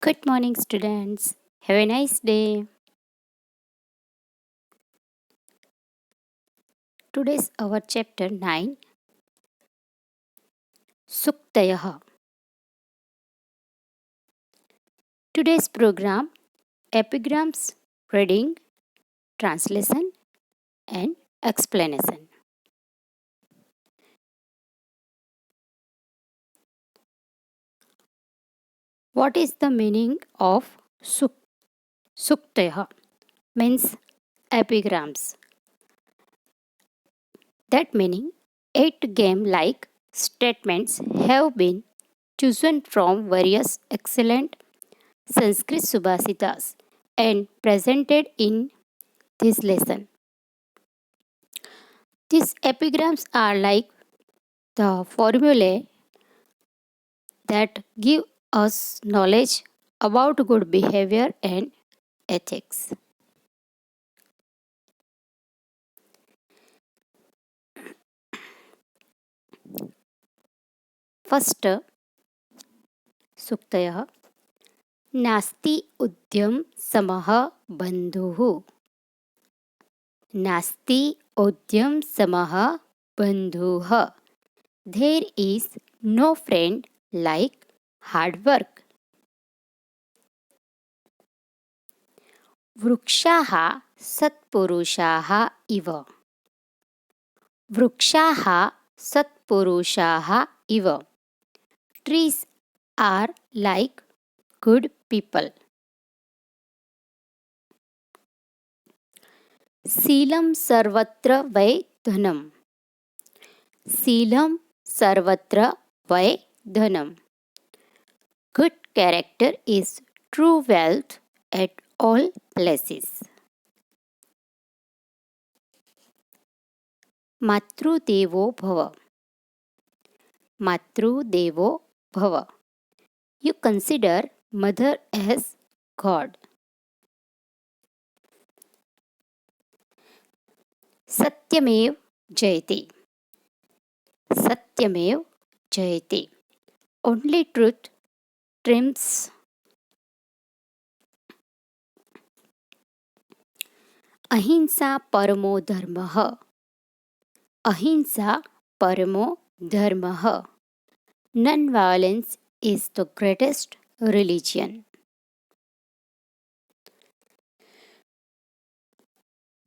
Good morning, students. Have a nice day. Today's our chapter 9 Suktayah. Today's program epigrams, reading, translation, and explanation. What is the meaning of Suktayah? Means epigrams. That meaning, 8 game-like statements have been chosen from various excellent Sanskrit Subhasitas and presented in this lesson. These epigrams are like the formulae that give us knowledge about good behavior and ethics. First, सुक्तयः नास्ति उद्यम समः बन्धुः नास्ति उद्यम समः बन्धुः There is no friend like hard work. वृक्षाः सत्पुरुषाः इव वृक्षाः सत्पुरुषाः इव Trees are like good people. शीलं सर्वत्र वै धनम् शीलं सर्वत्र वै धनम् Good character is true wealth at all places. मातृदेवो भव मातृदेवो भव You consider mother as God. सत्यमेव जयते सत्यमेव जयते Only truth triumphs. अहिंसा परमो धर्मः अहिंसा परमो धर्मः Non-violence is the greatest religion.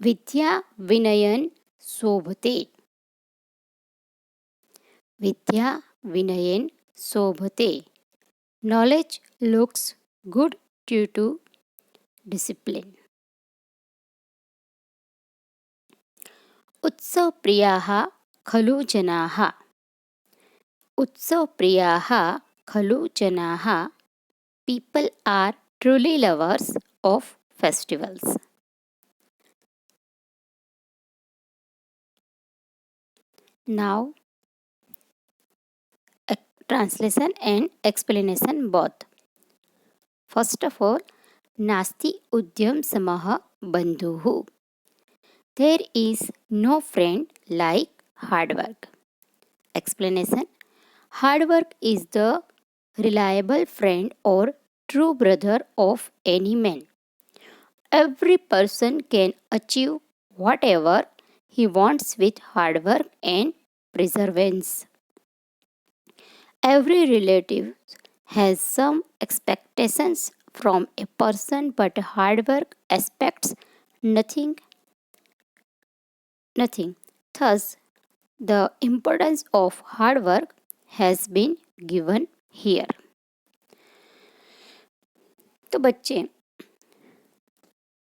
विद्या विनयन शोभते विद्या विनयन शोभते Knowledge looks good due to discipline. उत्सवप्रियाः खलु जनाः उत्सवप्रियाः खलु जनाः People are truly lovers of festivals. Now, translation and explanation both. First of all, नास्ति उद्यम समः बन्धुः There is no friend like hard work. Explanation Hard work is the reliable friend or true brother of any man. Every person can achieve whatever he wants with hard work and perseverance. Every relative has some expectations from a person, but hard work expects nothing. Thus, the importance of hard work has been given here. तो बच्चे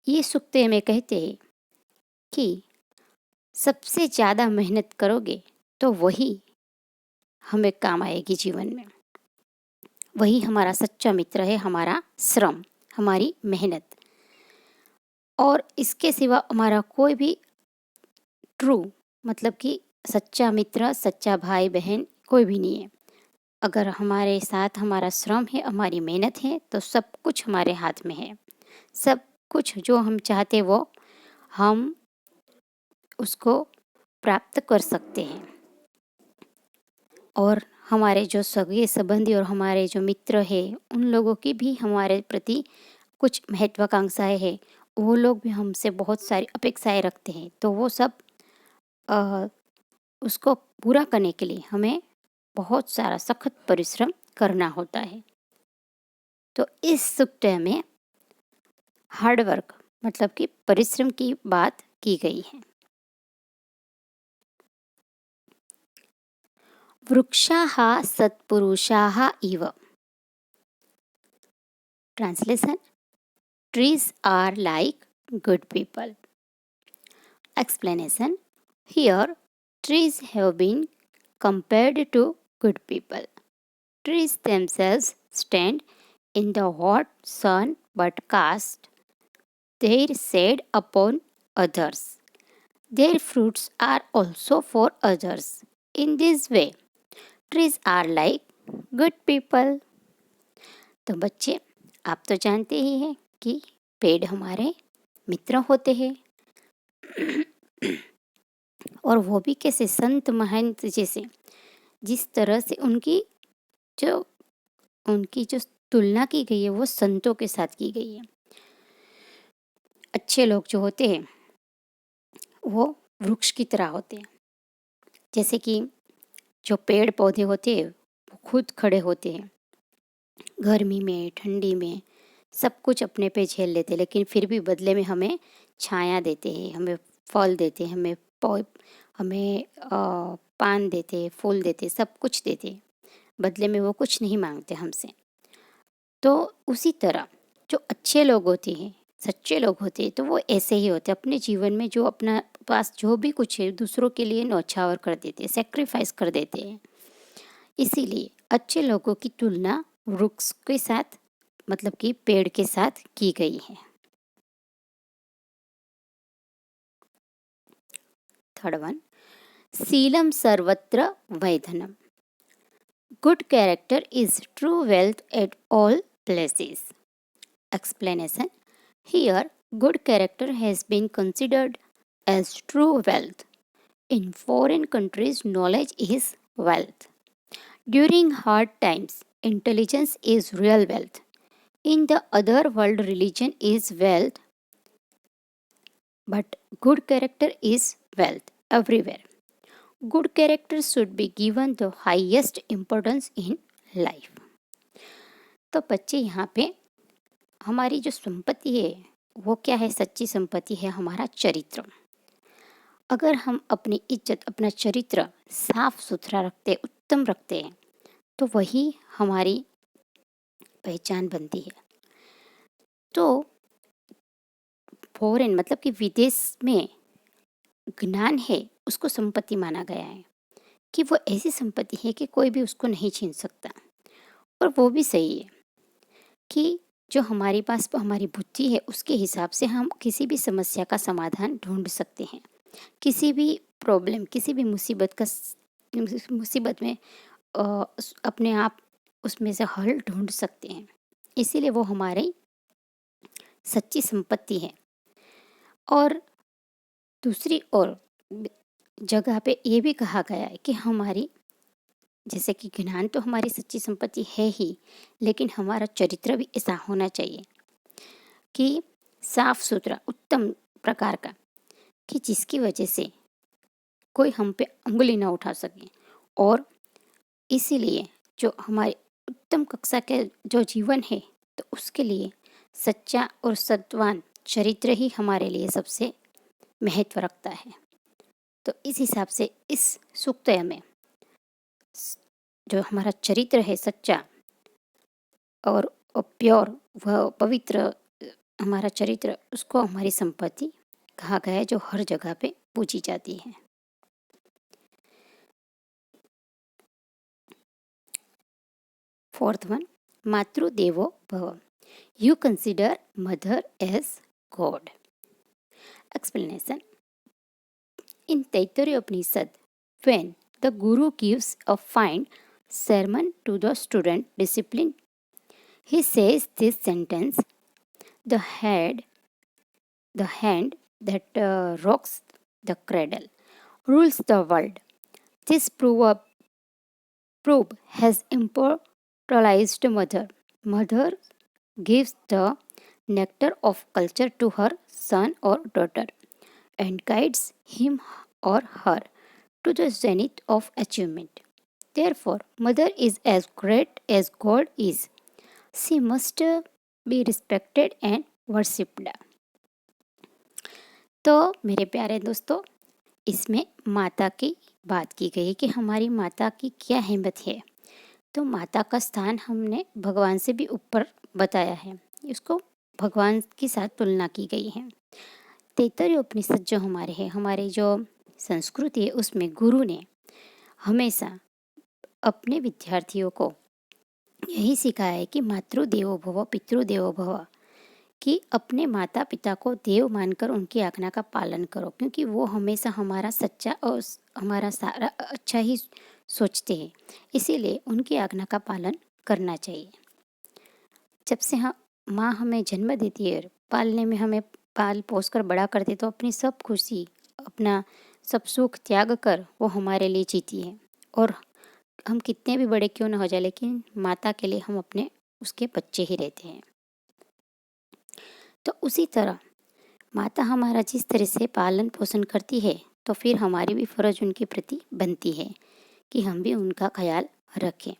ये सुक्ते में कहते हैं कि सबसे ज़्यादा मेहनत करोगे तो वही हमें काम आएगी जीवन में वही हमारा सच्चा मित्र है हमारा श्रम हमारी मेहनत और इसके सिवा हमारा कोई भी ट्रू मतलब कि सच्चा मित्र सच्चा भाई बहन कोई भी नहीं है अगर हमारे साथ हमारा श्रम है हमारी मेहनत है तो सब कुछ हमारे हाथ में है सब कुछ जो हम चाहते वो हम उसको प्राप्त कर सकते हैं और हमारे जो सगे संबंधी और हमारे जो मित्र हैं उन लोगों की भी हमारे प्रति कुछ महत्वाकांक्षाएं हैं। वो लोग भी हमसे बहुत सारी अपेक्षाएं रखते हैं, तो वो सब अ, उसको पूरा करने के लिए हमें बहुत सारा सख्त परिश्रम करना होता है। तो इस सूक्त में हार्ड वर्क मतलब कि परिश्रम की बात की गई है। वृक्षाः सत्पुरुषाः इव। Translation: trees are like good people. Explanation: here, trees have been compared to good people. Trees themselves stand in the hot sun but cast their shade upon others. Their fruits are also for others. In this way, trees are like good people. तो बच्चे, आप तो जानते ही हैं कि पेड़ हमारे मित्र होते हैं और वो भी कैसे, संत महंत जैसे। जिस तरह से जो उनकी जो तुलना की गई है वो संतों के साथ की गई है। अच्छे लोग जो होते हैं वो वृक्ष की तरह होते हैं। जैसे कि जो पेड़ पौधे होते हैं वो खुद खड़े होते हैं, गर्मी में ठंडी में सब कुछ अपने पे झेल लेते हैं, लेकिन फिर भी बदले में हमें छाया देते हैं, हमें फल देते हैं, हमें पान देते हैं, फूल देते हैं, सब कुछ देते हैं। बदले में वो कुछ नहीं मांगते हमसे। तो उसी तरह जो अच्छे लोग होते हैं, सच्चे लोग होते हैं, तो वो ऐसे ही होते हैं। अपने जीवन में जो अपना पास जो भी कुछ है दूसरों के लिए न्यौछावर कर देते हैं, सेक्रीफाइस कर देते हैं। इसीलिए अच्छे लोगों की तुलना वृक्ष के साथ मतलब कि पेड़ के साथ की गई है। थर्ड वन, शीलम सर्वत्र वैधनम। Good character is true wealth at all places. Explanation: here, good character has been considered as true wealth. In foreign countries, knowledge is wealth. During hard times, intelligence is real wealth. In the other world, religion is wealth, but good character is wealth everywhere. Good character should be given the highest importance in life. तो बच्चे, यहाँ पे हमारी जो संपत्ति है वो क्या है? सच्ची संपत्ति है हमारा चरित्र। अगर हम अपनी इज्जत, अपना चरित्र साफ सुथरा रखते, उत्तम रखते हैं, तो वही हमारी पहचान बनती है। तो फॉरेन मतलब कि विदेश में ज्ञान है उसको संपत्ति माना गया है, कि वो ऐसी संपत्ति है कि कोई भी उसको नहीं छीन सकता। और वो भी सही है कि जो हमारे पास हमारी बुद्धि है उसके हिसाब से हम किसी भी समस्या का समाधान ढूंढ सकते हैं, किसी भी प्रॉब्लम, किसी भी मुसीबत में अपने आप उसमें से हल ढूंढ सकते हैं। इसीलिए वो हमारी सच्ची संपत्ति है। और दूसरी ओर जगह पे ये भी कहा गया है कि हमारी, जैसे कि ज्ञान तो हमारी सच्ची संपत्ति है ही, लेकिन हमारा चरित्र भी ऐसा होना चाहिए कि साफ सुथरा, उत्तम प्रकार का, कि जिसकी वजह से कोई हम पे उंगली ना उठा सके। और इसीलिए जो हमारे उत्तम कक्षा के जो जीवन है, तो उसके लिए सच्चा और सत्वान चरित्र ही हमारे लिए सबसे महत्व रखता है। तो इस हिसाब से इस सूक्त में जो हमारा चरित्र है सच्चा और प्योर, वह पवित्र हमारा चरित्र, उसको हमारी संपत्ति कहा गया है, जो हर जगह पे पूजी जाती है। फोर्थ वन, मातृदेवो भव। You consider mother as God. Explanation: in Taittiriya Upanishad, when the Guru gives a fine sermon to the student discipline, he says this sentence: the hand that rocks the cradle rules the world. This proverb probe has immortalized mother. Mother gives the nectar of culture to her son or daughter and guides him or her to the zenith of achievement. Therefore, mother is as great as God is. She must be respected and worshipped. तो मेरे प्यारे दोस्तों, इसमें माता की बात की गई कि हमारी माता की क्या अहमियत है। तो माता का स्थान हमने भगवान से भी ऊपर बताया है, इसको भगवान के साथ तुलना की गई है। तैत्तरीय उपनिषद जो हमारे हैं, हमारी जो संस्कृति है, उसमें गुरु ने हमेशा अपने विद्यार्थियों को यही सिखाया है कि मातृदेवो भव पितृदेवो भव, कि अपने माता पिता को देव मानकर उनकी आज्ञा का पालन करो, क्योंकि वो हमेशा हमारा सच्चा और हमारा सारा अच्छा ही सोचते हैं। इसीलिए उनकी आज्ञा का पालन करना चाहिए। जब से माँ हमें जन्म देती है, पालने में हमें पाल पोस कर बड़ा करती, तो अपनी सब खुशी, अपना सब सुख त्याग कर वो हमारे लिए जीती है। और हम कितने भी बड़े क्यों ना हो जाए, लेकिन माता के लिए हम अपने उसके बच्चे ही रहते हैं। तो उसी तरह माता हमारा जिस तरह से पालन पोषण करती है, तो फिर हमारी भी फर्ज उनके प्रति बनती है कि हम भी उनका ख्याल रखें।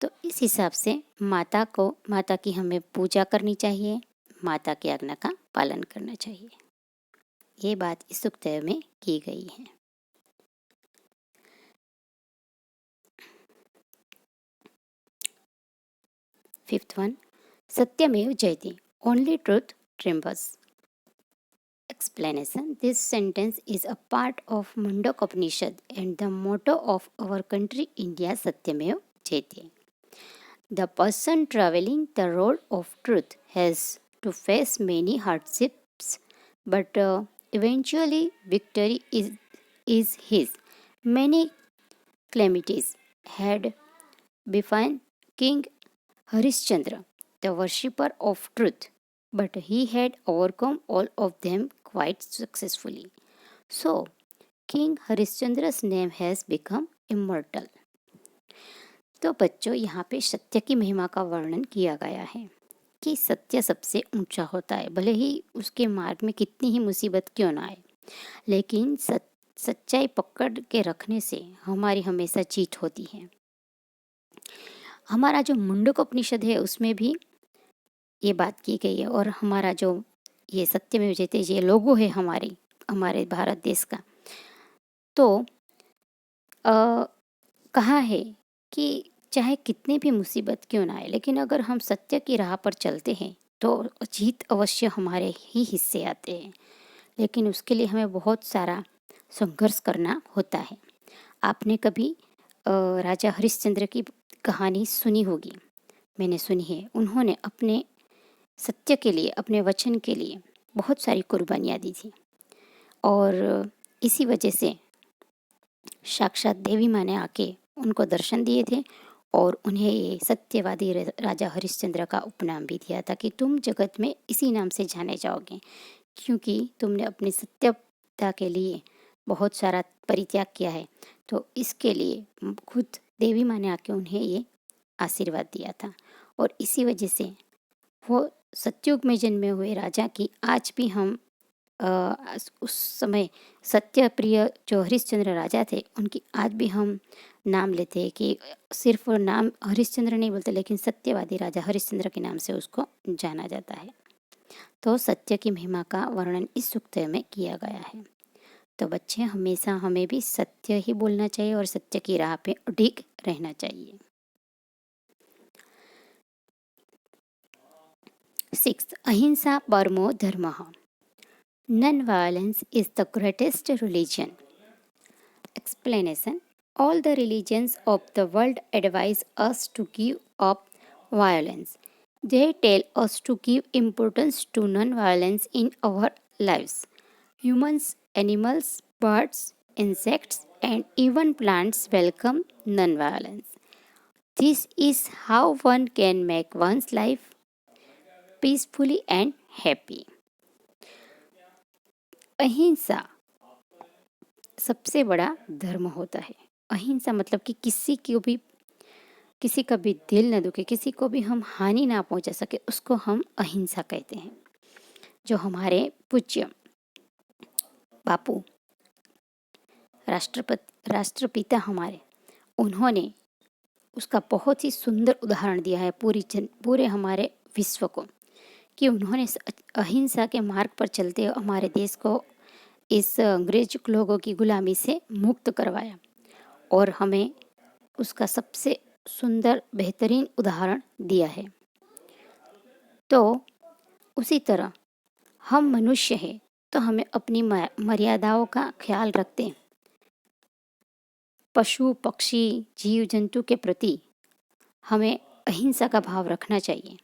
तो इस हिसाब से माता की हमें पूजा करनी चाहिए, माता की आज्ञा का पालन करना चाहिए। ये बात इस सूक्त में की गई है। फिफ्थ वन, सत्यमेव जयते, only truth triumphs. Explanation: This sentence is a part of Mundaka Upanishad and the motto of our country India, Satyamev Jayate. The person traveling the road of truth has to face many hardships, but eventually victory is his. Many calamities had befallen King Harishchandra, the worshipper of truth, but he had overcome all of them quite successfully. So, King Harishchandra's name has become immortal. तो बच्चों, यहाँ पे सत्य की महिमा का वर्णन किया गया है कि सत्य सबसे ऊंचा होता है, भले ही उसके मार्ग में कितनी ही मुसीबत क्यों ना आए, लेकिन सच्चाई पकड़ के रखने से हमारी हमेशा जीत होती है। हमारा जो मुंडक उपनिषद है, उसमें भी ये बात की गई है। और हमारा जो ये सत्यमेव जयते ये लोगो है हमारे भारत देश का, तो कहा है कि चाहे कितने भी मुसीबत क्यों ना आए, लेकिन अगर हम सत्य की राह पर चलते हैं तो जीत अवश्य हमारे ही हिस्से आते हैं। लेकिन उसके लिए हमें बहुत सारा संघर्ष करना होता है। आपने कभी राजा हरिश्चंद्र की कहानी सुनी होगी, मैंने सुनी है। उन्होंने अपने सत्य के लिए, अपने वचन के लिए बहुत सारी कुर्बानियाँ दी थी, और इसी वजह से साक्षात देवी माँ ने आके उनको दर्शन दिए थे और उन्हें ये सत्यवादी राजा हरिश्चंद्र का उपनाम भी दिया था कि तुम जगत में इसी नाम से जाने जाओगे, क्योंकि तुमने अपनी सत्यता के लिए बहुत सारा परित्याग किया है। तो इसके लिए खुद देवी माँ ने आके उन्हें ये आशीर्वाद दिया था, और इसी वजह से वो सतयुग में जन्मे हुए राजा की आज भी हम उस समय सत्य प्रिय जो हरिश्चंद्र राजा थे, उनकी आज भी हम नाम लेते हैं कि सिर्फ नाम हरिश्चंद्र नहीं बोलते, लेकिन सत्यवादी राजा हरिश्चंद्र के नाम से उसको जाना जाता है। तो सत्य की महिमा का वर्णन इस सूक्त में किया गया है। तो बच्चे, हमेशा हमें भी सत्य ही बोलना चाहिए और सत्य की राह पे अडिग रहना चाहिए। 6. अहिंसा परमो धर्मः। Non-violence is the greatest religion. Explanation: All the religions of the world advise us to give up violence. They tell us to give importance to non-violence in our lives. Humans, animals, birds, insects, and even plants welcome non-violence. This is how one can make one's life peacefully and happy. अहिंसा सबसे बड़ा धर्म होता है। अहिंसा मतलब कि किसी का भी दिल न दुखे, किसी को भी हम हानि ना पहुंचा सके, उसको हम अहिंसा कहते हैं। जो हमारे पूज्य बापू राष्ट्रपिता हमारे, उन्होंने उसका बहुत ही सुंदर उदाहरण दिया है पूरे हमारे विश्व को, कि उन्होंने अहिंसा के मार्ग पर चलते हुए हमारे देश को इस अंग्रेज लोगों की गुलामी से मुक्त करवाया, और हमें उसका सबसे सुंदर बेहतरीन उदाहरण दिया है। तो उसी तरह हम मनुष्य हैं, तो हमें अपनी मर्यादाओं का ख्याल रखते हैं। पशु पक्षी जीव जंतु के प्रति हमें अहिंसा का भाव रखना चाहिए।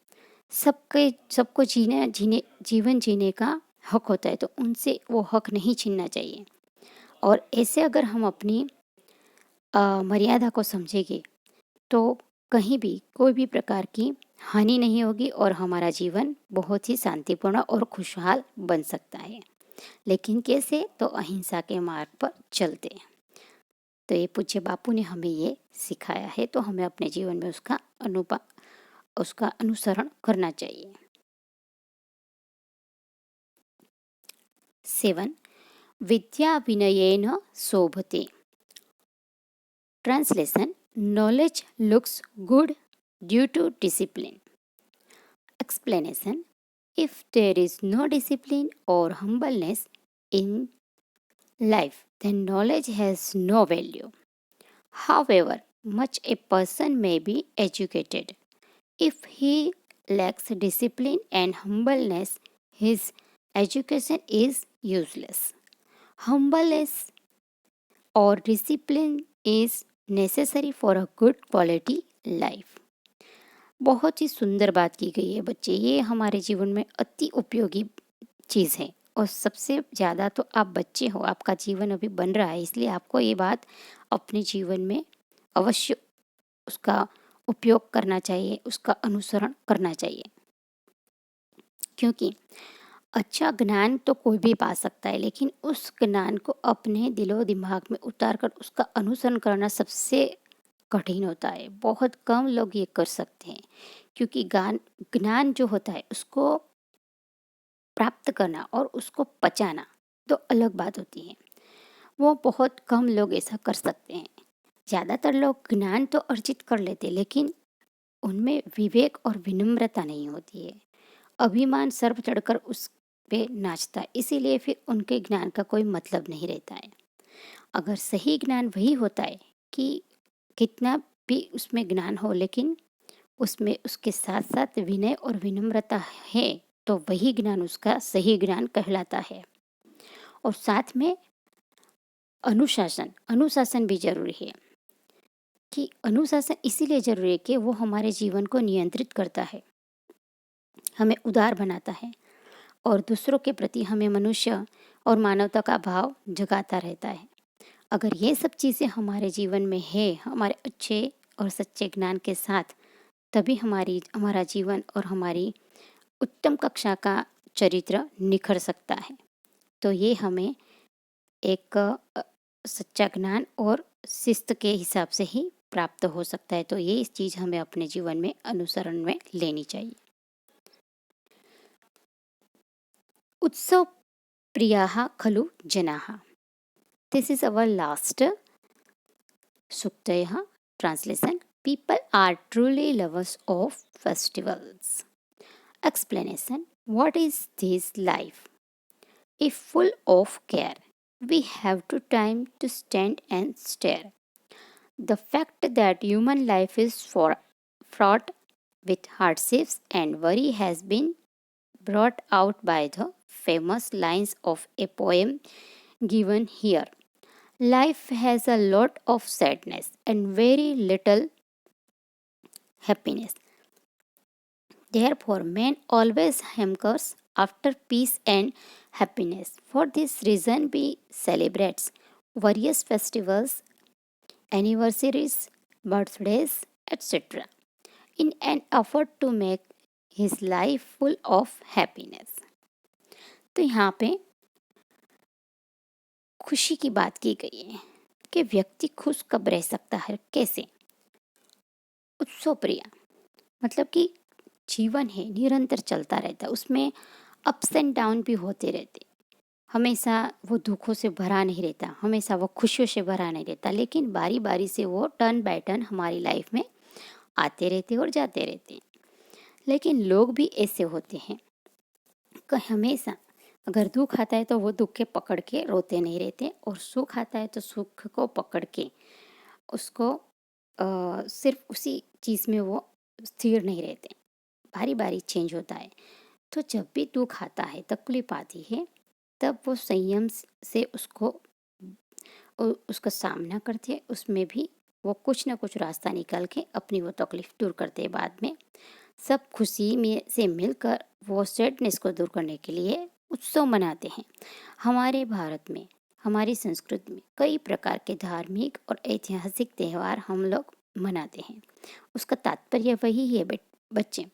सबको जीवन जीने का हक होता है, तो उनसे वो हक नहीं छीनना चाहिए। और ऐसे अगर हम अपनी मर्यादा को समझेंगे तो कहीं भी कोई भी प्रकार की हानि नहीं होगी और हमारा जीवन बहुत ही शांतिपूर्ण और खुशहाल बन सकता है। लेकिन कैसे? तो अहिंसा के मार्ग पर चलते हैं। तो ये पूज्य बापू ने हमें ये सिखाया है, तो हमें अपने जीवन में उसका अनुसरण करना चाहिए। 7. विद्या विनयेन शोभते। Translation: Knowledge looks good due to discipline. Explanation: if there is no discipline or humbleness in life, then knowledge has no value. However much a person may be educated, if he lacks discipline and humbleness, his education is useless. Humbleness or discipline is necessary for a good quality life. बहुत ही सुंदर बात की गई है बच्चे, ये हमारे जीवन में अति उपयोगी चीज़ है। और सबसे ज़्यादा तो आप बच्चे हो, आपका जीवन अभी बन रहा है, इसलिए आपको ये बात अपने जीवन में अवश्य उसका उपयोग करना चाहिए, उसका अनुसरण करना चाहिए। क्योंकि अच्छा ज्ञान तो कोई भी पा सकता है, लेकिन उस ज्ञान को अपने दिलो दिमाग में उतार कर उसका अनुसरण करना सबसे कठिन होता है। बहुत कम लोग ये कर सकते हैं, क्योंकि ज्ञान जो होता है उसको प्राप्त करना और उसको पचाना तो अलग बात होती है। वो बहुत कम लोग ऐसा कर सकते हैं। ज़्यादातर लोग ज्ञान तो अर्जित कर लेते, लेकिन उनमें विवेक और विनम्रता नहीं होती है। अभिमान सर्व चढ़कर उस पे नाचता है, इसीलिए फिर उनके ज्ञान का कोई मतलब नहीं रहता है। अगर सही ज्ञान वही होता है कि कितना भी उसमें ज्ञान हो, लेकिन उसमें उसके साथ साथ विनय और विनम्रता है, तो वही ज्ञान उसका सही ज्ञान कहलाता है। और साथ में अनुशासन भी जरूरी है। कि अनुशासन इसीलिए जरूरी है कि वो हमारे जीवन को नियंत्रित करता है, हमें उदार बनाता है और दूसरों के प्रति हमें मनुष्य और मानवता का भाव जगाता रहता है। अगर ये सब चीज़ें हमारे जीवन में है, हमारे अच्छे और सच्चे ज्ञान के साथ, तभी हमारा जीवन और हमारी उत्तम कक्षा का चरित्र निखर सकता है। तो ये हमें एक सच्चा ज्ञान और शिस्त के हिसाब से ही प्राप्त हो सकता है। तो ये चीज़ हमें अपने जीवन में अनुसरण में लेनी चाहिए। उत्सव प्रियाः खलु जनाः। This is our last Suktayah translation. People are truly lovers of festivals. Explanation: what is this life? If full of care, we have to time to stand and stare. The fact that human life is fraught with hardships and worry has been brought out by the famous lines of a poem given here. Life has a lot of sadness and very little happiness. Therefore, man always hankers after peace and happiness. For this reason, we celebrate various festivals, anniversaries, birthdays, etc. in an effort to make his life full of happiness. तो यहाँ पे खुशी की बात की गई है कि व्यक्ति खुश कब रह सकता है, कैसे। उत्सव प्रिय मतलब कि जीवन है निरंतर चलता रहता है, उसमें अप्स एंड डाउन भी होते रहते। हमेशा वो दुखों से भरा नहीं रहता, हमेशा वो खुशियों से भरा नहीं रहता, लेकिन बारी बारी से वो टर्न बाय टर्न हमारी लाइफ में आते रहते और जाते रहते। लेकिन लोग भी ऐसे होते हैं कि हमेशा अगर दुख आता है तो वो दुख के पकड़ के रोते नहीं रहते, और सुख आता है तो सुख को पकड़ के उसको सिर्फ उसी चीज़ में वो स्थिर नहीं रहते, बारी बारी चेंज होता है। तो जब भी दुख आता है, तकलीफ आती है, तब वो संयम से उसका सामना करते हैं, उसमें भी वो कुछ ना कुछ रास्ता निकाल के अपनी वो तकलीफ दूर करते हैं। बाद में सब खुशी में से मिलकर वो सैडनेस को दूर करने के लिए उत्सव मनाते हैं। हमारे भारत में, हमारी संस्कृति में कई प्रकार के धार्मिक और ऐतिहासिक त्यौहार हम लोग मनाते हैं। उसका तात्पर्य वही है बच्चे,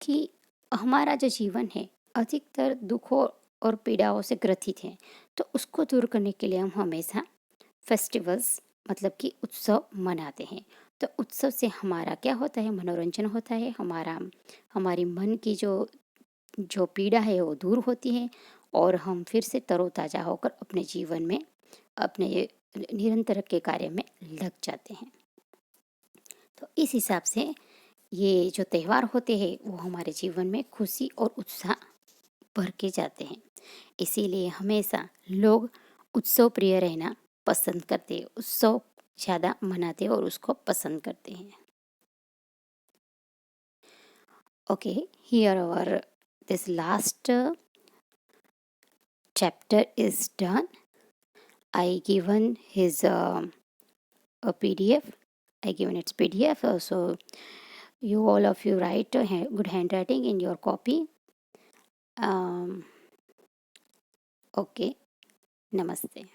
कि हमारा जो जीवन है अधिकतर दुखों और पीड़ाओं से ग्रथित है, तो उसको दूर करने के लिए हम हमेशा फेस्टिवल्स मतलब कि उत्सव मनाते हैं। तो उत्सव से हमारा क्या होता है, मनोरंजन होता है, हमारी मन की जो जो पीड़ा है वो दूर होती है, और हम फिर से तरोताज़ा होकर अपने जीवन में अपने निरंतर के कार्य में लग जाते हैं। तो इस हिसाब से ये जो त्यौहार होते हैं वो हमारे जीवन में खुशी और उत्साह भर के जाते हैं। इसीलिए हमेशा लोग उत्सव प्रिय रहना पसंद करते हैं, उत्सव ज़्यादा मनाते हैं और उसको पसंद करते हैं। Okay, here our this last chapter is done. I given his a PDF. I given its PDF. So you all of you write good handwriting in your copy. Okay. Namaste.